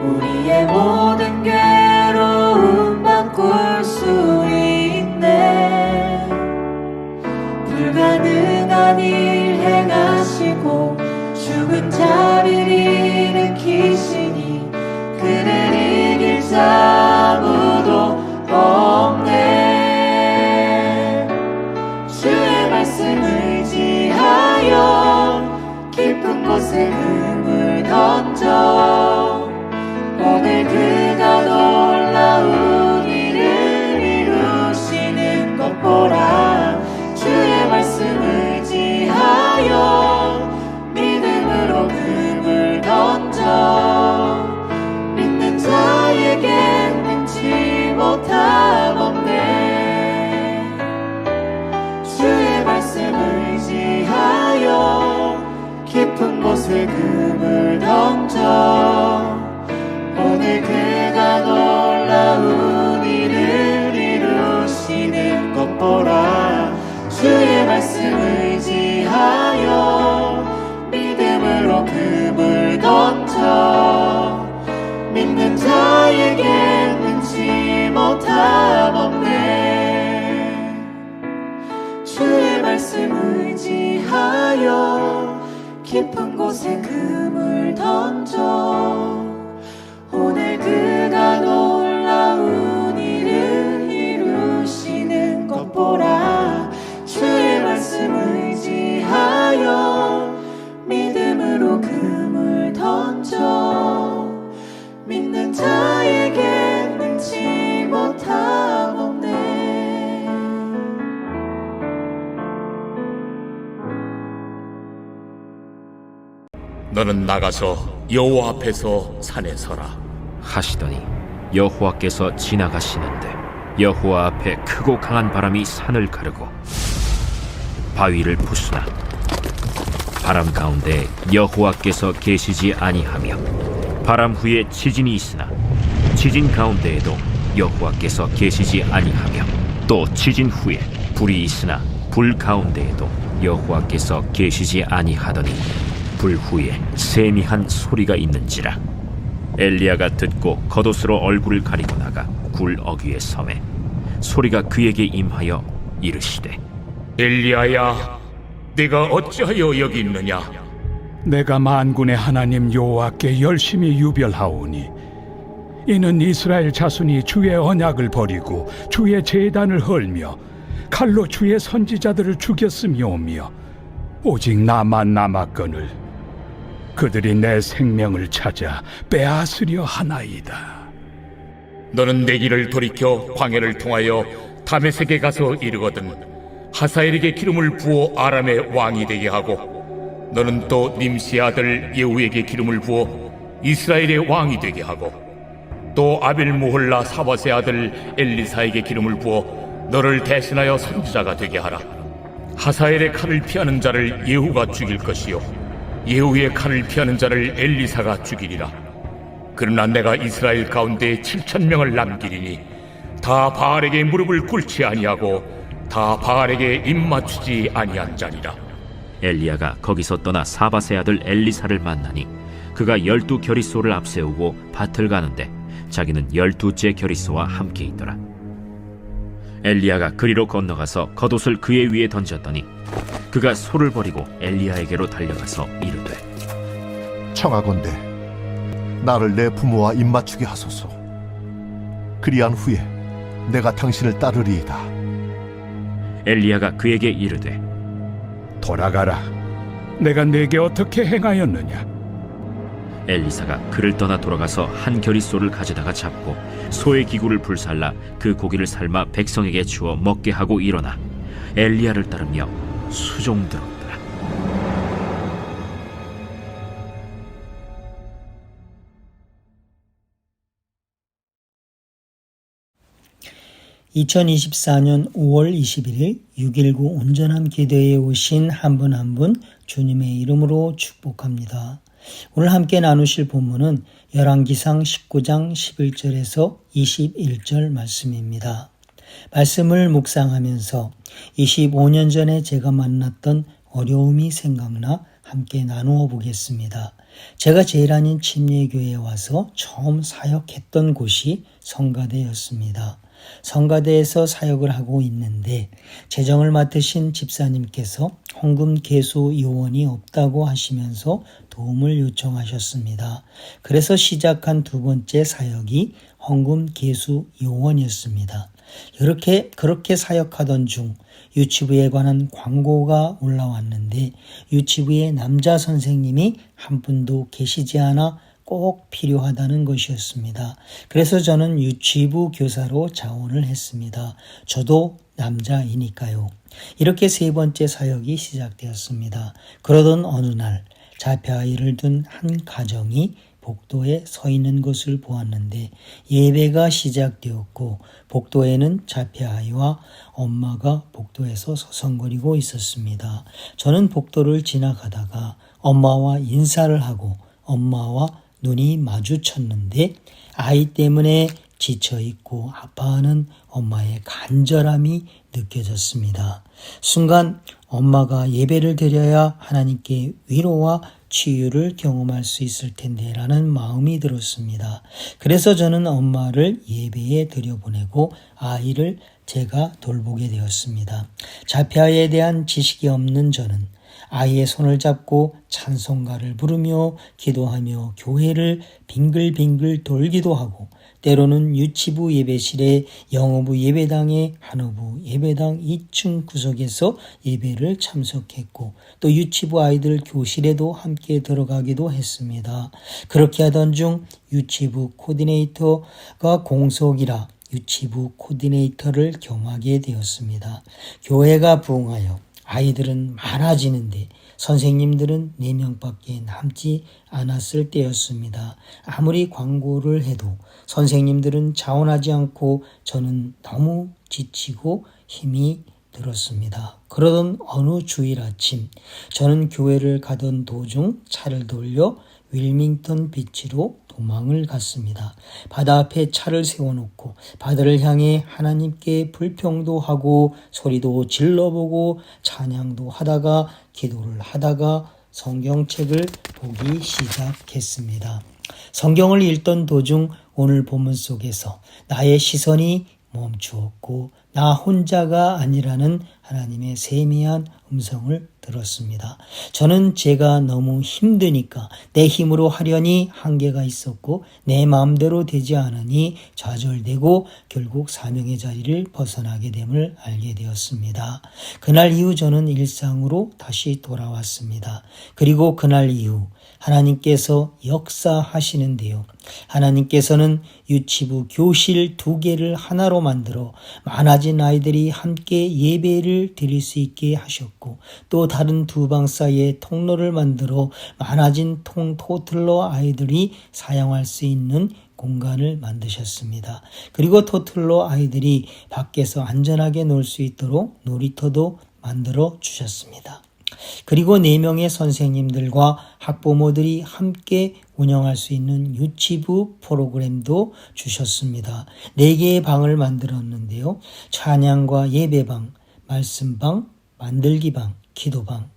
우리의 모든 괴로움 바꿀 수 있네. 불가능한 일 행하시고 죽은 자를 일으키시니 그를 이길 자 아무도 없네. 주의 말씀 의지하여 깊은 곳에 금을 던져 오늘 그가 놀라운 일을 이루시는 것 보라. 주의 말씀 의지하여 믿음으로 금을 던져 믿는 자에겐 능치 못함 없네. 주의 말씀 의지하여 깊은 곳에 금을 던져 오늘 그가 놀라운 일을 이루시는 것 보라. 주의 말씀 의지하여 믿음으로 금을 던져 믿는 자에게 능치 못함 없네. 주의 말씀 의지하여 깊은 곳에 금을 던져 오늘 그가 놀라운 일을 이루시는 것 보라. 주의 말씀 의지하여 믿음으로 금을 던져 믿는 자에게 능치 못함 없네. 너는 나가서 여호와 앞에서 산에 서라 하시더니 여호와께서 지나가시는데 여호와 앞에 크고 강한 바람이 산을 가르고 바위를 부수나 바람 가운데 여호와께서 계시지 아니하며 바람 후에 지진이 있으나 지진 가운데에도 여호와께서 계시지 아니하며 또 지진 후에 불이 있으나 불 가운데에도 여호와께서 계시지 아니하더니 불 후에 세미한 소리가 있는지라. 엘리야가 듣고 겉옷으로 얼굴을 가리고 나가 굴 어귀에 섬에 소리가 그에게 임하여 이르시되 엘리야야 네가 어찌하여 여기 있느냐. 내가 만군의 하나님 여호와께 열심히 유별하오니 이는 이스라엘 자손이 주의 언약을 버리고 주의 제단을 헐며 칼로 주의 선지자들을 죽였음이오며 오직 나만 남았거늘 그들이 내 생명을 찾아 빼앗으려 하나이다. 너는 내 길을 돌이켜 광야를 통하여 다메섹에 가서 이르거든 하사엘에게 기름을 부어 아람의 왕이 되게 하고 너는 또 님시의 아들 예후에게 기름을 부어 이스라엘의 왕이 되게 하고 또 아벨무홀라 사밧의 아들 엘리사에게 기름을 부어 너를 대신하여 선지자가 되게 하라. 하사엘의 칼을 피하는 자를 예후가 죽일 것이요 예후의 칼을 피하는 자를 엘리사가 죽이리라. 그러나 내가 이스라엘 가운데 7,000명을 남기리니 다 바알에게 무릎을 꿇지 아니하고 다 바알에게 입맞추지 아니한 자리라. 엘리야가 거기서 떠나 사밧의 아들 엘리사를 만나니 그가 12 겨리소를 앞세우고 밭을 가는데 자기는 12째 겨리소와 함께 있더라. 엘리야가 그리로 건너가서 겉옷을 그의 위에 던졌더니 그가 소를 버리고 엘리야에게로 달려가서 이르되 청하건대 나를 내 부모와 입맞추게 하소서. 그리한 후에 내가 당신을 따르리이다. 엘리야가 그에게 이르되 돌아가라. 내가 네게 어떻게 행하였느냐. 엘리사가 그를 떠나 돌아가서 한 겨리소를 가져다가 잡고 소의 기구를 불살라 그 고기를 삶아 백성에게 주어 먹게 하고 일어나 엘리야를 따르며 수종들었더라. (2024년 5월 21일) 6.19 온전한 기도에 오신 한 분 한 분 주님의 이름으로 축복합니다. 오늘 함께 나누실 본문은 열왕기상 19장 11절에서 21절 말씀입니다. 말씀을 묵상하면서 25년 전에 제가 만났던 어려움이 생각나 함께 나누어 보겠습니다. 제가 제일 아닌 침례교회에 와서 처음 사역했던 곳이 성가대였습니다. 성가대에서 사역을 하고 있는데 재정을 맡으신 집사님께서 헌금 개수 요원이 없다고 하시면서 도움을 요청하셨습니다. 그래서 시작한 두 번째 사역이 헌금 개수 요원이었습니다. 그렇게 사역하던 중 유치부에 관한 광고가 올라왔는데 유치부에 남자 선생님이 한 분도 계시지 않아 꼭 필요하다는 것이었습니다. 그래서 저는 유치부 교사로 자원을 했습니다. 저도 남자이니까요. 이렇게 세 번째 사역이 시작되었습니다. 그러던 어느 날 자폐아이를 둔 한 가정이 복도에 서 있는 것을 보았는데 예배가 시작되었고 복도에는 자폐아이와 엄마가 복도에서 서성거리고 있었습니다. 저는 복도를 지나가다가 엄마와 인사를 하고 엄마와 눈이 마주쳤는데 아이 때문에 지쳐있고 아파하는 엄마의 간절함이 느껴졌습니다. 순간 엄마가 예배를 드려야 하나님께 위로와 치유를 경험할 수 있을 텐데 라는 마음이 들었습니다. 그래서 저는 엄마를 예배에 들여보내고 아이를 제가 돌보게 되었습니다. 자폐아이에 대한 지식이 없는 저는 아이의 손을 잡고 찬송가를 부르며 기도하며 교회를 빙글빙글 돌기도 하고 때로는 유치부 예배실에 영어부 예배당에 한어부 예배당 2층 구석에서 예배를 참석했고 또 유치부 아이들 교실에도 함께 들어가기도 했습니다. 그렇게 하던 중 유치부 코디네이터가 공석이라 유치부 코디네이터를 겸하게 되었습니다. 교회가 부흥하여 아이들은 많아지는데 선생님들은 4명밖에 남지 않았을 때였습니다. 아무리 광고를 해도 선생님들은 자원하지 않고 저는 너무 지치고 힘이 들었습니다. 그러던 어느 주일 아침 저는 교회를 가던 도중 차를 돌려 윌밍턴 비치로 도망을 갔습니다. 바다 앞에 차를 세워놓고 바다를 향해 하나님께 불평도 하고 소리도 질러보고 찬양도 하다가 기도를 하다가 성경책을 보기 시작했습니다. 성경을 읽던 도중 오늘 본문 속에서 나의 시선이 멈추었고 나 혼자가 아니라는 하나님의 세미한 음성을 들었습니다. 저는 제가 너무 힘드니까 내 힘으로 하려니 한계가 있었고 내 마음대로 되지 않으니 좌절되고 결국 사명의 자리를 벗어나게 됨을 알게 되었습니다. 그날 이후 저는 일상으로 다시 돌아왔습니다. 그리고 그날 이후 하나님께서 역사하시는데요. 하나님께서는 유치부 교실 2개를 하나로 만들어 많아진 아이들이 함께 예배를 드릴 수 있게 하셨고 또 다른 2방 사이에 통로를 만들어 많아진 토틀러 아이들이 사용할 수 있는 공간을 만드셨습니다. 그리고 토틀러 아이들이 밖에서 안전하게 놀 수 있도록 놀이터도 만들어 주셨습니다. 그리고 4명의 선생님들과 학부모들이 함께 운영할 수 있는 유치부 프로그램도 주셨습니다. 4개의 방을 만들었는데요. 찬양과 예배방, 말씀방, 만들기방, 기도방,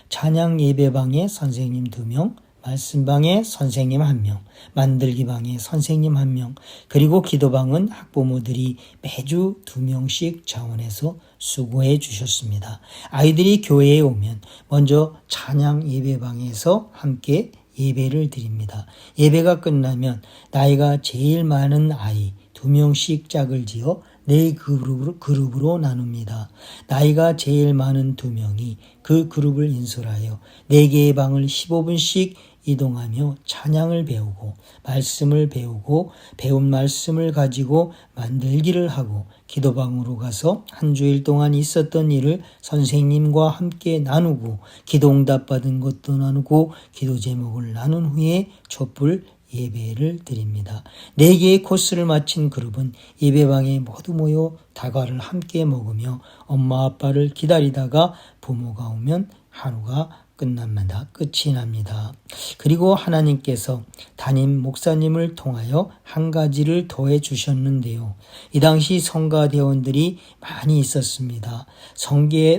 찬양 예배방에 선생님 2명, 말씀방에 선생님 1명, 만들기방에 선생님 1명, 그리고 기도방은 학부모들이 매주 2명씩 자원해서 수고해 주셨습니다. 아이들이 교회에 오면 먼저 찬양 예배방에서 함께 예배를 드립니다. 예배가 끝나면 나이가 제일 많은 아이 2명씩 짝을 지어 4그룹으로 나눕니다. 나이가 제일 많은 2명이 그 그룹을 인솔하여 4개의 방을 15분씩 이동하며 찬양을 배우고 말씀을 배우고 배운 말씀을 가지고 만들기를 하고 기도방으로 가서 한 주일 동안 있었던 일을 선생님과 함께 나누고 기도응답 받은 것도 나누고 기도 제목을 나눈 후에 촛불 예배를 드립니다. 4개의 코스를 마친 그룹은 예배방에 모두 모여 다과를 함께 먹으며 엄마 아빠를 기다리다가 부모가 오면 하루가 끝이 납니다. 그리고 하나님께서 담임 목사님을 통하여 한 가지를 더해 주셨는데요. 이 당시 성가대원들이 많이 있었습니다.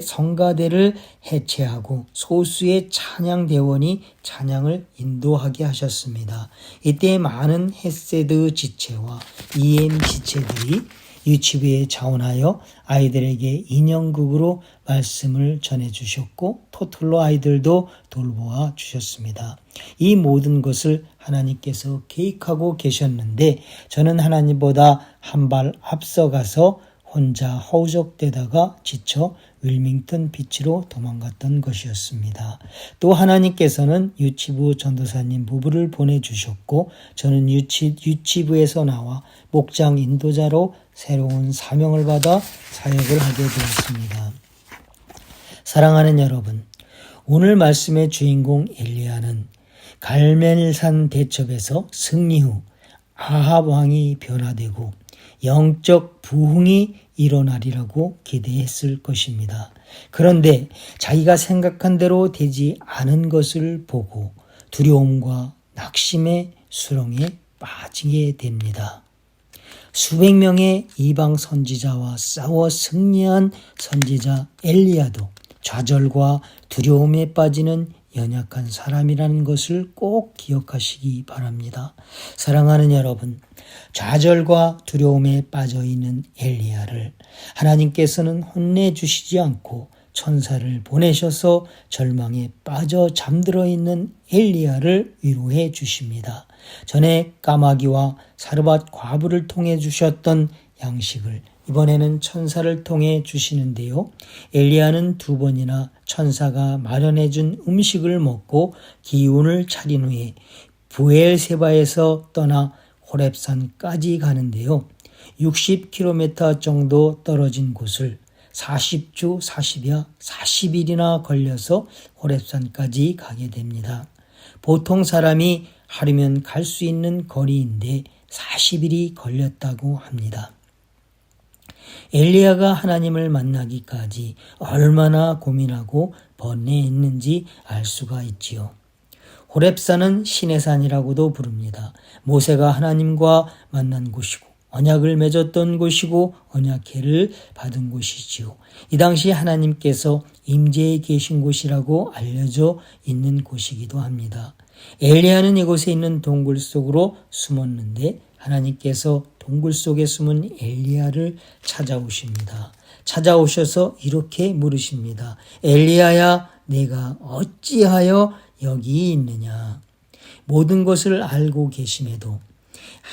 성가대를 해체하고 소수의 찬양대원이 찬양을 인도하게 하셨습니다. 이때 많은 헤세드 지체와 EM 지체들이 유치부에 자원하여 아이들에게 인형극으로 말씀을 전해주셨고 토틀로 아이들도 돌보아 주셨습니다. 이 모든 것을 하나님께서 계획하고 계셨는데 저는 하나님보다 한 발 앞서가서 혼자 허우적대다가 지쳐 윌밍턴 비치로 도망갔던 것이었습니다. 또 하나님께서는 유치부 전도사님 부부를 보내주셨고 저는 유치부에서 나와 목장 인도자로 새로운 사명을 받아 사역을 하게 되었습니다. 사랑하는 여러분, 오늘 말씀의 주인공 엘리야는 갈멜산 대첩에서 승리 후 아합 왕이 변화되고 영적 부흥이 일어나리라고 기대했을 것입니다. 그런데 자기가 생각한 대로 되지 않은 것을 보고 두려움과 낙심의 수렁에 빠지게 됩니다. 수백 명의 이방 선지자와 싸워 승리한 선지자 엘리야도 좌절과 두려움에 빠지는 연약한 사람이라는 것을 꼭 기억하시기 바랍니다. 사랑하는 여러분, 좌절과 두려움에 빠져있는 엘리야를 하나님께서는 혼내주시지 않고 천사를 보내셔서 절망에 빠져 잠들어 있는 엘리야를 위로해 주십니다. 전에 까마귀와 사르밧 과부를 통해 주셨던 양식을 이번에는 천사를 통해 주시는데요. 엘리야는 2번이나 천사가 마련해 준 음식을 먹고 기운을 차린 후에 부엘세바에서 떠나 호렙산까지 가는데요. 60km 정도 떨어진 곳을 40주 40야 40일이나 걸려서 호렙산까지 가게 됩니다. 보통 사람이 하루면 갈 수 있는 거리인데 40일이 걸렸다고 합니다. 엘리야가 하나님을 만나기까지 얼마나 고민하고 번뇌했는지 알 수가 있지요. 호렙산은 신의 산이라고도 부릅니다. 모세가 하나님과 만난 곳이고 언약을 맺었던 곳이고 언약궤를 받은 곳이지요. 이 당시 하나님께서 임재해 계신 곳이라고 알려져 있는 곳이기도 합니다. 엘리야는 이곳에 있는 동굴 속으로 숨었는데 하나님께서 동굴 속에 숨은 엘리야를 찾아오십니다. 찾아오셔서 이렇게 물으십니다. 엘리야야, 내가 어찌하여 여기 있느냐? 모든 것을 알고 계심에도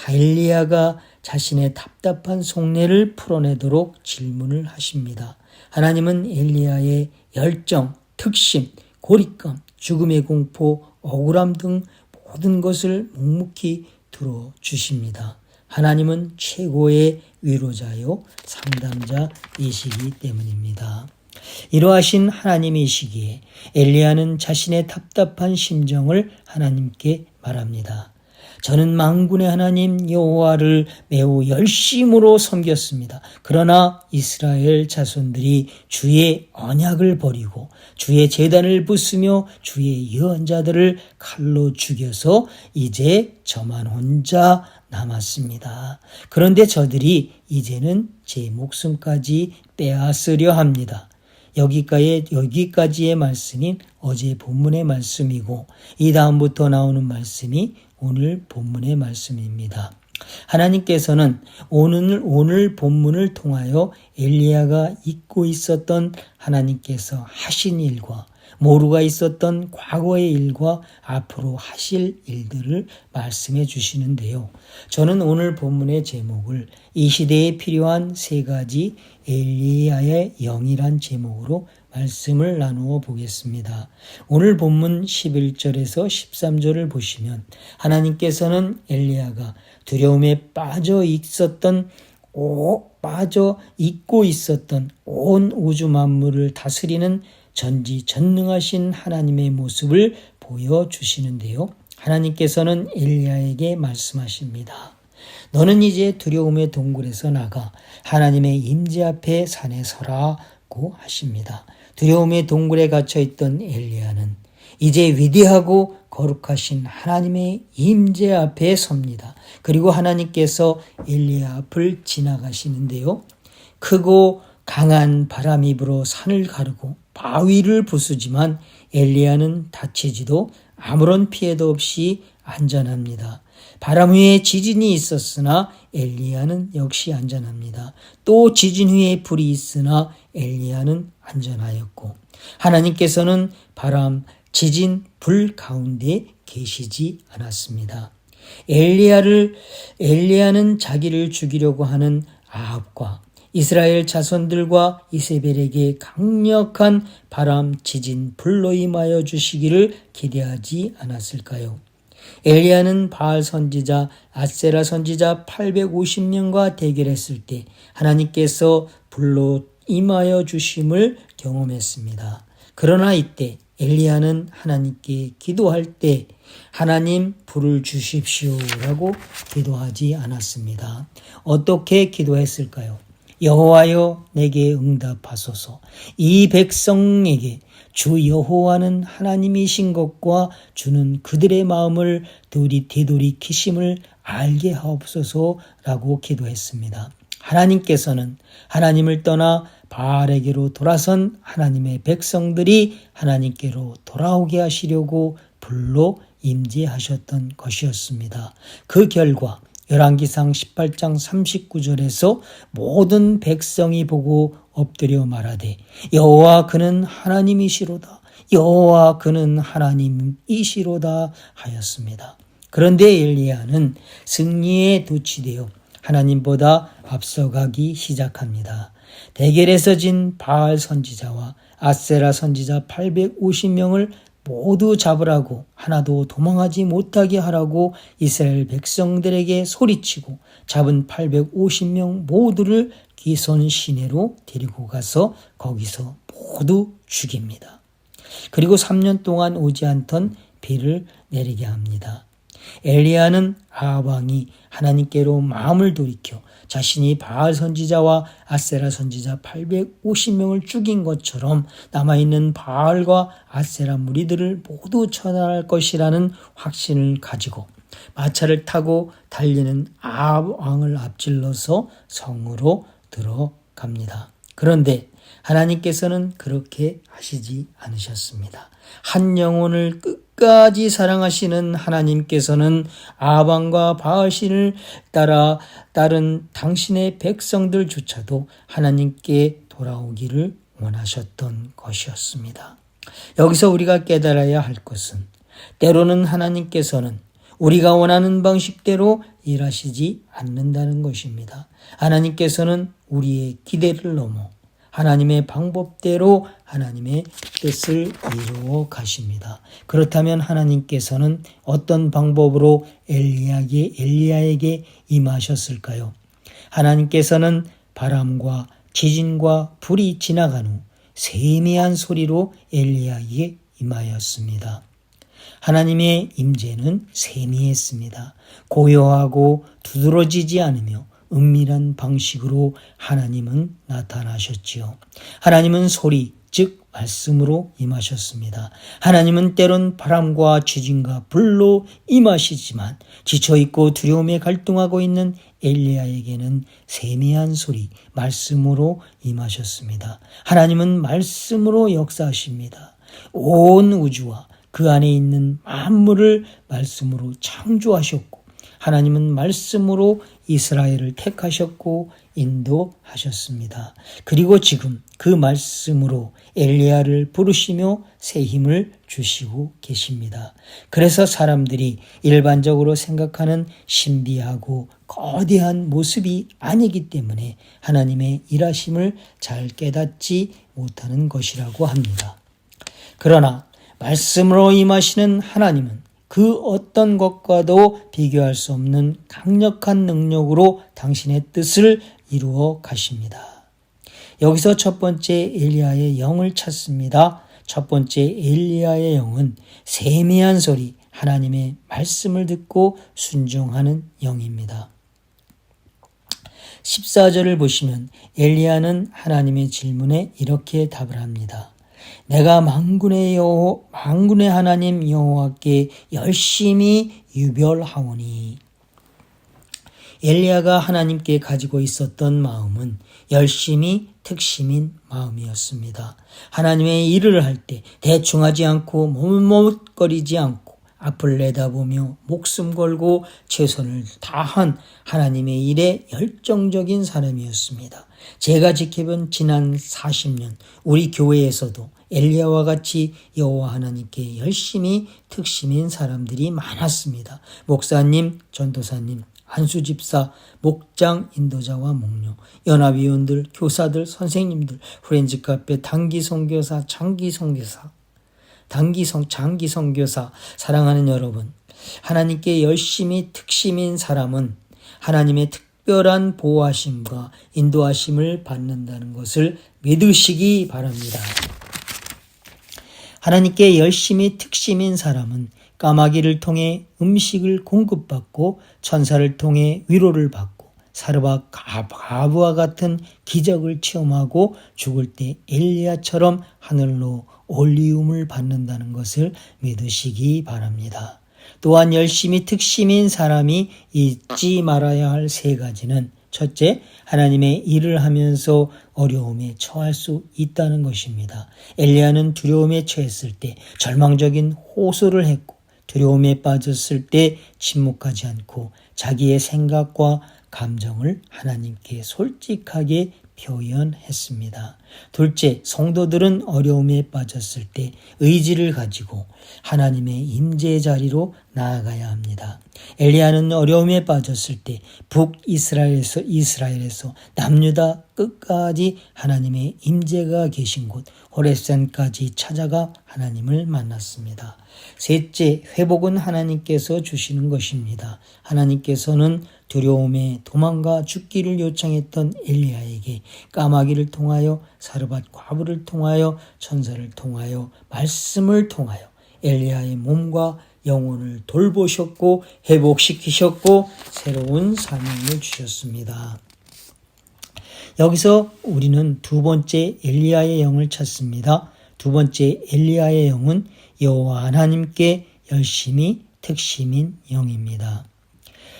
엘리야가 자신의 답답한 속내를 풀어내도록 질문을 하십니다. 하나님은 엘리야의 열정, 특심, 고립감, 죽음의 공포, 억울함 등 모든 것을 묵묵히 들어주십니다. 하나님은 최고의 위로자요 상담자이시기 때문입니다. 이러하신 하나님이시기에 엘리야는 자신의 답답한 심정을 하나님께 말합니다. 저는 만군의 하나님 여호와를 매우 열심으로 섬겼습니다. 그러나 이스라엘 자손들이 주의 언약을 버리고 주의 제단을 부수며 주의 예언자들을 칼로 죽여서 이제 저만 혼자 남았습니다. 그런데 저들이 이제는 제 목숨까지 빼앗으려 합니다. 여기까지의 말씀이 어제 본문의 말씀이고 이 다음부터 나오는 말씀이 오늘 본문의 말씀입니다. 하나님께서는 오늘 본문을 통하여 엘리야가 잊고 있었던 하나님께서 하신 일과 모르가 있었던 과거의 일과 앞으로 하실 일들을 말씀해 주시는데요. 저는 오늘 본문의 제목을 이 시대에 필요한 3가지 엘리야의 영이란 제목으로 말씀을 나누어 보겠습니다. 오늘 본문 11절에서 13절을 보시면 하나님께서는 엘리야가 두려움에 빠져 잊고 있었던 온 우주 만물을 다스리는 전지전능하신 하나님의 모습을 보여주시는데요. 하나님께서는 엘리야에게 말씀하십니다. 너는 이제 두려움의 동굴에서 나가 하나님의 임재 앞에 산에 서라고 하십니다. 두려움의 동굴에 갇혀있던 엘리야는 이제 위대하고 거룩하신 하나님의 임재 앞에 섭니다. 그리고 하나님께서 엘리야 앞을 지나가시는데요. 크고 강한 바람이 불어 산을 가르고 바위를 부수지만 엘리야는 다치지도 아무런 피해도 없이 안전합니다. 바람 후에 지진이 있었으나 엘리야는 역시 안전합니다. 또 지진 후에 불이 있으나 엘리야는 안전하였고 하나님께서는 바람, 지진, 불 가운데 계시지 않았습니다. 엘리야는 자기를 죽이려고 하는 아합과 이스라엘 자손들과 이세벨에게 강력한 바람, 지진, 불로 임하여 주시기를 기대하지 않았을까요? 엘리야는 바알 선지자, 아세라 선지자 850명과 대결했을 때 하나님께서 불로 임하여 주심을 경험했습니다. 그러나 이때 엘리야는 하나님께 기도할 때 하나님 불을 주십시오라고 기도하지 않았습니다. 어떻게 기도했을까요? 여호와여 내게 응답하소서. 이 백성에게 주 여호와는 하나님이신 것과 주는 그들의 마음을 되돌이키심을 알게 하옵소서라고 기도했습니다. 하나님께서는 하나님을 떠나 바알에게로 돌아선 하나님의 백성들이 하나님께로 돌아오게 하시려고 불로 임재하셨던 것이었습니다. 그 결과 열왕기상 18장 39절에서 모든 백성이 보고 엎드려 말하되 여호와 그는 하나님이시로다. 여호와 그는 하나님이시로다 하였습니다. 그런데 엘리야는 승리에 도취되어 하나님보다 앞서가기 시작합니다. 대결에서 진 바알 선지자와 아세라 선지자 850명을 모두 잡으라고 하나도 도망하지 못하게 하라고 이스라엘 백성들에게 소리치고 잡은 850명 모두를 기손 시내로 데리고 가서 거기서 모두 죽입니다. 그리고 3년 동안 오지 않던 비를 내리게 합니다. 엘리야는 아합 왕이 하나님께로 마음을 돌이켜 자신이 바알 선지자와 아세라 선지자 850명을 죽인 것처럼 남아있는 바알과 아세라 무리들을 모두 처단할 것이라는 확신을 가지고 마차를 타고 달리는 아합 왕을 앞질러서 성으로 들어갑니다. 그런데 하나님께서는 그렇게 하시지 않으셨습니다. 한 영혼을 끝까지 사랑하시는 하나님께서는 아합 왕과 바알신을 따른 당신의 백성들조차도 하나님께 돌아오기를 원하셨던 것이었습니다. 여기서 우리가 깨달아야 할 것은 때로는 하나님께서는 우리가 원하는 방식대로 일하시지 않는다는 것입니다. 하나님께서는 우리의 기대를 넘어 하나님의 방법대로 하나님의 뜻을 이루어 가십니다. 그렇다면 하나님께서는 어떤 방법으로 엘리야에게 임하셨을까요? 하나님께서는 바람과 지진과 불이 지나간 후 세미한 소리로 엘리야에게 임하였습니다. 하나님의 임재는 세미했습니다. 고요하고 두드러지지 않으며 은밀한 방식으로 하나님은 나타나셨지요. 하나님은 소리, 즉 말씀으로 임하셨습니다. 하나님은 때론 바람과 지진과 불로 임하시지만 지쳐있고 두려움에 갈등하고 있는 엘리야에게는 세미한 소리, 말씀으로 임하셨습니다. 하나님은 말씀으로 역사하십니다. 온 우주와 그 안에 있는 만물을 말씀으로 창조하셨고 하나님은 말씀으로 이스라엘을 택하셨고 인도하셨습니다. 그리고 지금 그 말씀으로 엘리야를 부르시며 새 힘을 주시고 계십니다. 그래서 사람들이 일반적으로 생각하는 신비하고 거대한 모습이 아니기 때문에 하나님의 일하심을 잘 깨닫지 못하는 것이라고 합니다. 그러나 말씀으로 임하시는 하나님은 그 어떤 것과도 비교할 수 없는 강력한 능력으로 당신의 뜻을 이루어 가십니다. 여기서 첫 번째 엘리야의 영을 찾습니다. 첫 번째 엘리야의 영은 세미한 소리, 하나님의 말씀을 듣고 순종하는 영입니다. 14절을 보시면 엘리야는 하나님의 질문에 이렇게 답을 합니다. 내가 만군의 하나님 여호와께 열심히 유별하오니. 엘리야가 하나님께 가지고 있었던 마음은 열심히 특심인 마음이었습니다. 하나님의 일을 할 때 대충하지 않고 머뭇거리지 않고 앞을 내다보며 목숨 걸고 최선을 다한 하나님의 일에 열정적인 사람이었습니다. 제가 지켜본 지난 40년 우리 교회에서도 엘리야와 같이 여호와 하나님께 열심히 특심인 사람들이 많았습니다. 목사님, 전도사님, 한수집사, 목장, 인도자와 목녀, 연합위원들, 교사들, 선생님들, 프렌즈 카페, 단기 선교사, 장기 선교사, 장기 선교사, 사랑하는 여러분, 하나님께 열심히 특심인 사람은 하나님의 특별한 보호하심과 인도하심을 받는다는 것을 믿으시기 바랍니다. 하나님께 열심히 특심인 사람은 까마귀를 통해 음식을 공급받고 천사를 통해 위로를 받고 사르밧 가부와 같은 기적을 체험하고 죽을 때 엘리야처럼 하늘로 올리움을 받는다는 것을 믿으시기 바랍니다. 또한 열심히 특심인 사람이 잊지 말아야 할 세 가지는 첫째, 하나님의 일을 하면서 어려움에 처할 수 있다는 것입니다. 엘리야는 두려움에 처했을 때 절망적인 호소를 했고 두려움에 빠졌을 때 침묵하지 않고 자기의 생각과 감정을 하나님께 솔직하게 표현했습니다. 둘째, 성도들은 어려움에 빠졌을 때 의지를 가지고 하나님의 임재 자리로 나아가야 합니다. 엘리야는 어려움에 빠졌을 때 북이스라엘에서 남유다 끝까지 하나님의 임재가 계신 곳 호렙산까지 찾아가 하나님을 만났습니다. 셋째, 회복은 하나님께서 주시는 것입니다. 하나님께서는 두려움에 도망가 죽기를 요청했던 엘리야에게 까마귀를 통하여 사르밧 과부를 통하여 천사를 통하여 말씀을 통하여 엘리야의 몸과 영혼을 돌보셨고 회복시키셨고 새로운 사명을 주셨습니다. 여기서 우리는 두 번째 엘리야의 영을 찾습니다. 두 번째 엘리야의 영은 여호와 하나님께 열심히 특심인 영입니다.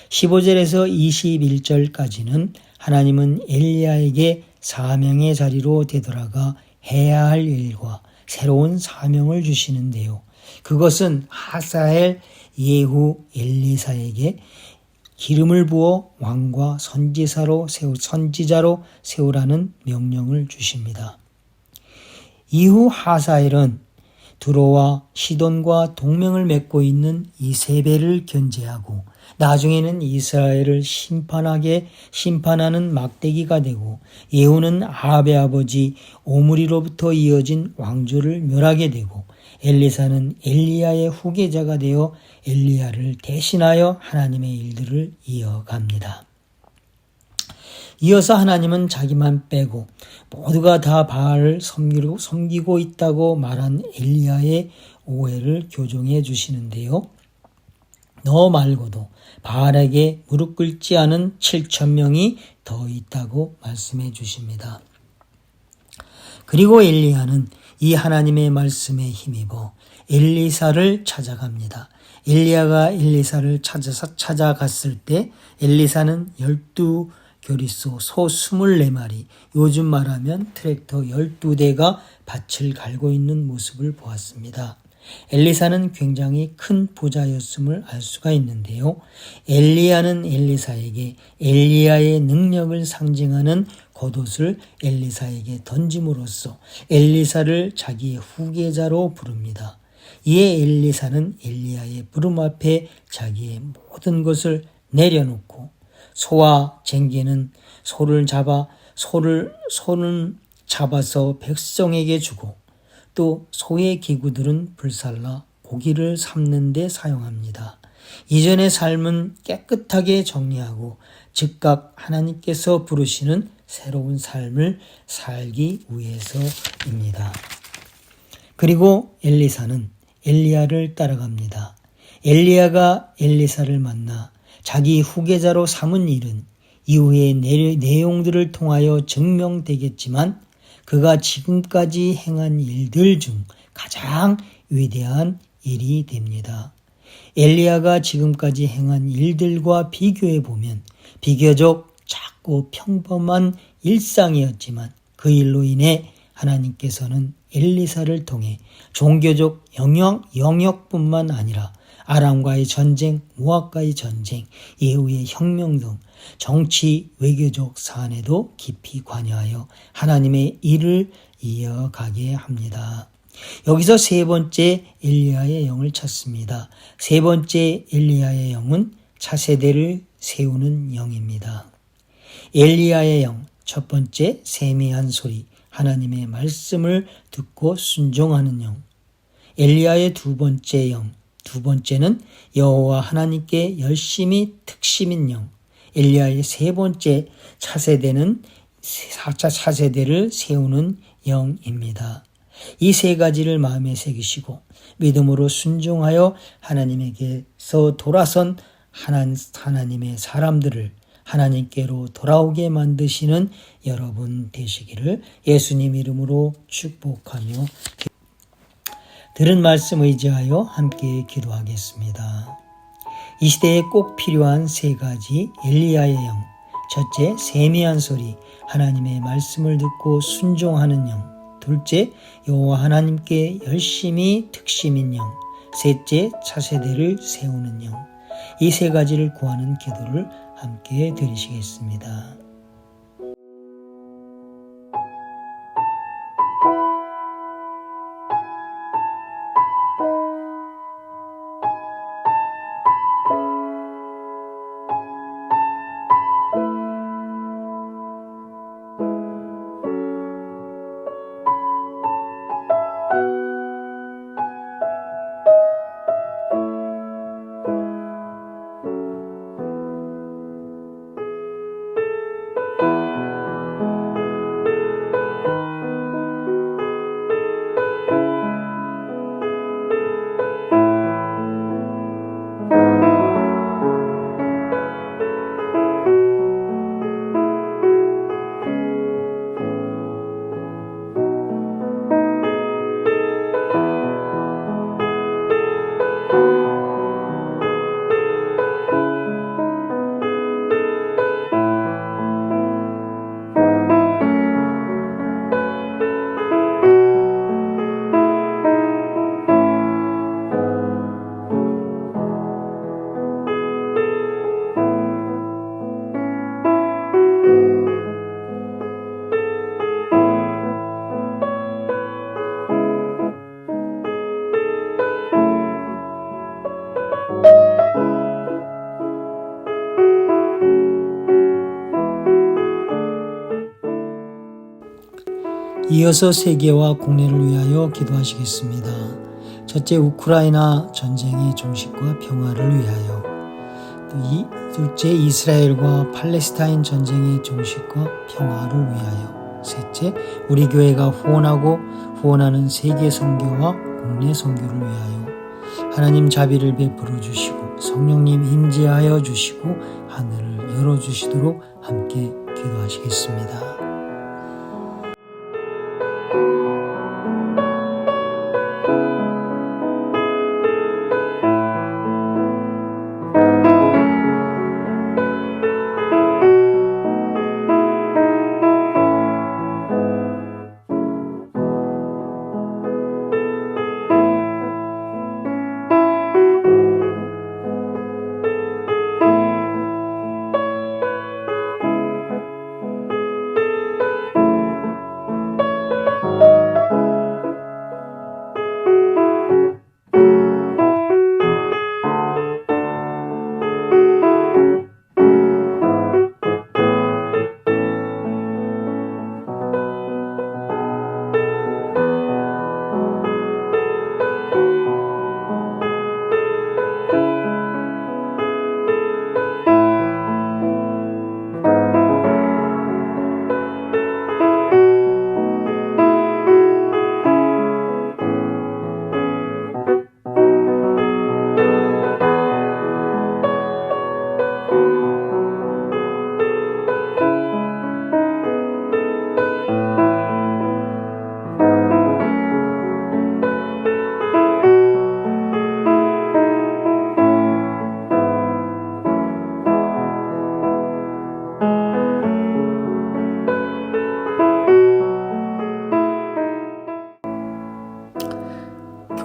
15절에서 21절까지는 하나님은 엘리야에게 사명의 자리로 되돌아가 해야 할 일과 새로운 사명을 주시는데요. 그것은 하사엘, 예후, 엘리사에게 기름을 부어 왕과 선지자로 세우라는 명령을 주십니다. 이후 하사엘은 두로와 시돈과 동맹을 맺고 있는 이세벨을 견제하고 나중에는 이스라엘을 심판하는 막대기가 되고 예후는 아합의 아버지 오므리로부터 이어진 왕조를 멸하게 되고 엘리사는 엘리야의 후계자가 되어 엘리야를 대신하여 하나님의 일들을 이어갑니다. 이어서 하나님은 자기만 빼고 모두가 다 바알을 섬기고 있다고 말한 엘리야의 오해를 교정해 주시는데요. 너 말고도 바알에게 무릎 꿇지 않은 7,000명이 더 있다고 말씀해 주십니다. 그리고 엘리야는 이 하나님의 말씀에 힘입어 엘리사를 찾아갑니다. 엘리야가 엘리사를 찾아갔을 때 엘리사는 12교리소 소 24마리, 요즘 말하면 트랙터 12대가 밭을 갈고 있는 모습을 보았습니다. 엘리사는 굉장히 큰 부자였음을 알 수가 있는데요. 엘리야는 엘리사에게 엘리야의 능력을 상징하는 겉옷을 엘리사에게 던짐으로써 엘리사를 자기의 후계자로 부릅니다. 이에 엘리사는 엘리야의 부름 앞에 자기의 모든 것을 내려놓고 소와 쟁개는 소는 잡아서 백성에게 주고 또 소의 기구들은 불살라 고기를 삶는 데 사용합니다. 이전의 삶은 깨끗하게 정리하고 즉각 하나님께서 부르시는 새로운 삶을 살기 위해서입니다. 그리고 엘리사는 엘리야를 따라갑니다. 엘리야가 엘리사를 만나 자기 후계자로 삼은 일은 이후의 내용들을 통하여 증명되겠지만 그가 지금까지 행한 일들 중 가장 위대한 일이 됩니다. 엘리야가 지금까지 행한 일들과 비교해 보면 비교적 작고 평범한 일상이었지만 그 일로 인해 하나님께서는 엘리사를 통해 종교적 영역뿐만 아니라 아람과의 전쟁, 모압과의 전쟁, 이후의 혁명 등 정치, 외교적 사안에도 깊이 관여하여 하나님의 일을 이어가게 합니다. 여기서 세 번째 엘리야의 영을 찾습니다. 세 번째 엘리야의 영은 차세대를 세우는 영입니다. 엘리야의 영, 첫 번째 세미한 소리, 하나님의 말씀을 듣고 순종하는 영. 엘리야의 두 번째 영, 두 번째는 여호와 하나님께 열심히 특심인 영. 엘리야의 세 번째 차세대는 4차 차세대를 세우는 영입니다. 이 세 가지를 마음에 새기시고 믿음으로 순종하여 하나님에게서 돌아선 하나님의 사람들을 하나님께로 돌아오게 만드시는 여러분 되시기를 예수님 이름으로 축복하며 들은 말씀 의지하여 함께 기도하겠습니다. 이 시대에 꼭 필요한 세 가지 엘리야의 영. 첫째, 세미한 소리, 하나님의 말씀을 듣고 순종하는 영. 둘째, 여호와 하나님께 열심히 특심인 영. 셋째, 차세대를 세우는 영. 이 세 가지를 구하는 기도를 함께 드리시겠습니다. 이어서 세계와 국내를 위하여 기도하시겠습니다. 첫째, 우크라이나 전쟁의 종식과 평화를 위하여. 둘째, 이스라엘과 팔레스타인 전쟁의 종식과 평화를 위하여. 셋째, 우리 교회가 후원하는 세계 선교와 국내 선교를 위하여. 하나님 자비를 베풀어 주시고 성령님 임재하여 주시고 하늘을 열어주시도록 함께 기도하시겠습니다.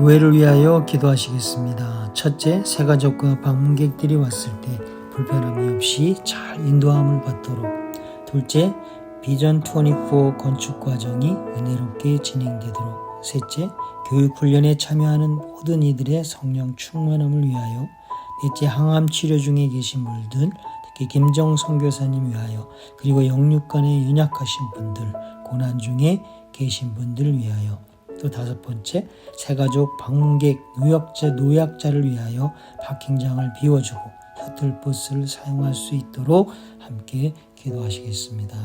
교회를 위하여 기도하시겠습니다. 첫째, 새가족과 방문객들이 왔을 때 불편함이 없이 잘 인도함을 받도록. 둘째, 비전 24 건축 과정이 은혜롭게 진행되도록. 셋째, 교육훈련에 참여하는 모든 이들의 성령 충만함을 위하여. 넷째, 항암 치료 중에 계신 분들, 특히 김정 선교사님 위하여. 그리고 영육간에 연약하신 분들, 고난 중에 계신 분들을 위하여. 또 다섯 번째, 새가족 방문객 노약자를 위하여 파킹장을 비워주고 셔틀버스를 사용할 수 있도록 함께 기도하시겠습니다.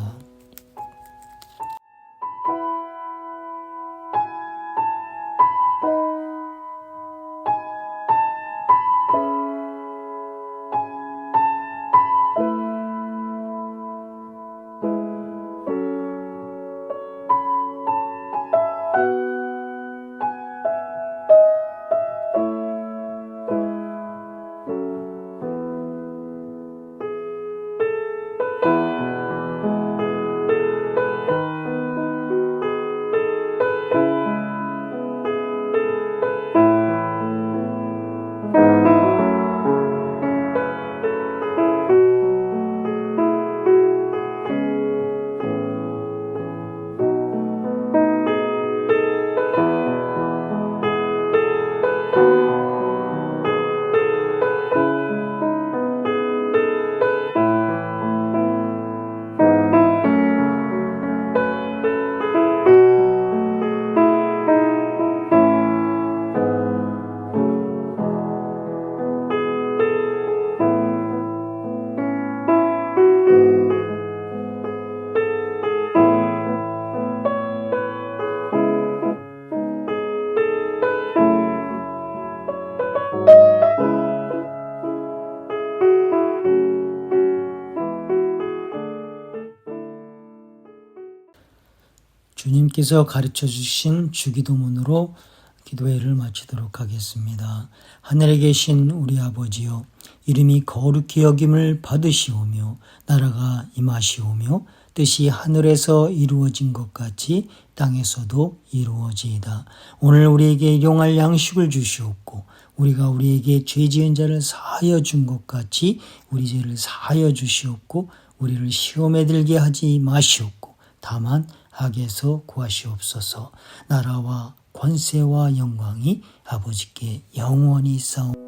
주님께서 가르쳐 주신 주기도문으로 기도회를 마치도록 하겠습니다. 하늘에 계신 우리 아버지여, 이름이 거룩히 여김을 받으시오며 나라가 임하시오며 뜻이 하늘에서 이루어진 것 같이 땅에서도 이루어지이다. 오늘 우리에게 일용할 양식을 주시옵고 우리가 우리에게 죄 지은 자를 사하여 준 것 같이 우리 죄를 사하여 주시옵고 우리를 시험에 들게 하지 마시옵고 다만 악에서 구하시옵소서. 나라와 권세와 영광이 아버지께 영원히 있사옵나이다.